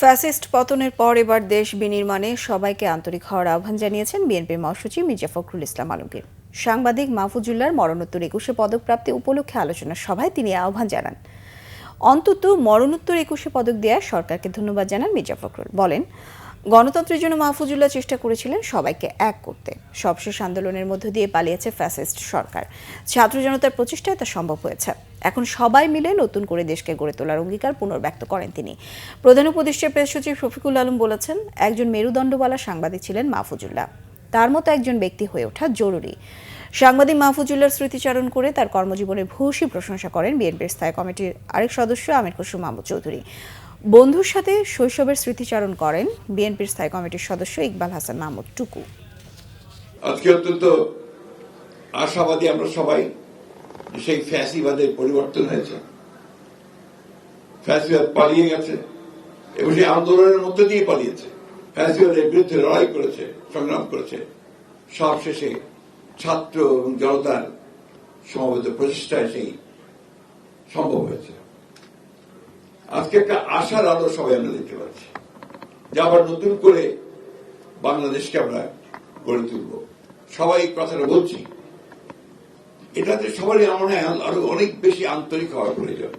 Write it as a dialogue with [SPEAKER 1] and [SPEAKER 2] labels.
[SPEAKER 1] Fascist পতনের পর এবার দেশ বিনির্মাণে সবাইকে আন্তরিক হওয়ার আহ্বান জানিয়েছেন বিএনপির মহাসচিব মির্জা ফখরুল ইসলাম আলমগীর। সাংবাদিক মাহফুজুল্লাহর মরণোত্তর ২১শে পদকপ্রাপ্তি উপলক্ষে আলোচনা সভায় তিনি আহ্বান জানান। অন্তত মরণোত্তর ২১শে পদক দেওয়ার সরকারকে ধন্যবাদ জানান মির্জা ফখরুল। বলেন, গণতন্ত্রের জন্য মাহফুজুল্লাহ চেষ্টা করেছিলেন সবাইকে এক করতে। সবশেষ আন্দোলনের মধ্য দিয়ে পালিয়েছে ফ্যাসিস্ট সরকার। ছাত্র জনতার প্রচেষ্টায় তা সম্ভব হয়েছে। এখন সবাই মিলে নতুন করে দেশকে গড়ে তোলার অঙ্গীকার পুনর্ব্যক্ত করেন তিনি। প্রধান উপদেষ্টা প্রেস সচিব শফিকুল আলম বলেছেন, একজন মেরুদণ্ডওয়ালা সাংবাদিক ছিলেন মাহফুজুল্লাহ। তার মতো একজন ব্যক্তি হয়ে ওঠা জরুরি। সাংবাদিক মাহফুজুল্লাহর স্মৃতিচারণ করে তার কর্মজীবনের ভূয়সী প্রশংসা করেন বিএনপির স্থায়ী কমিটির আরেক সদস্য আমির খসরু মাহমুদ চৌধুরী। বন্ধুর সাথে শৈশবের স্মৃতিচারণ করেন বিএনপির স্থায়ী কমিটির সদস্য ইকবাল হাসান মাহমুদ টুকু।
[SPEAKER 2] আজকে অত্যন্ত আশাবাদী আমরা সবাই, সেই ফ্যাসিবাদের পরিবর্তন হয়েছে, ফ্যাসিবাদ পালিয়ে গেছে এবং সেই আন্দোলনের মধ্য দিয়ে পালিয়েছে। ফ্যাসিবাদের বিরুদ্ধে লড়াই করেছে, সংগ্রাম করেছে। সবশেষে ছাত্র এবং জনতার সমবেত প্রচেষ্টায় সেই সম্ভব হয়েছে। আজকে একটা আশার আলো সবাই আমরা দেখতে পাচ্ছি যে আবার নতুন করে বাংলাদেশকে আমরা গড়ে তুলব। সবাই কথাটা বলছি, এটাতে সবারই আমার আরো অনেক বেশি আন্তরিক হওয়ার প্রয়োজন।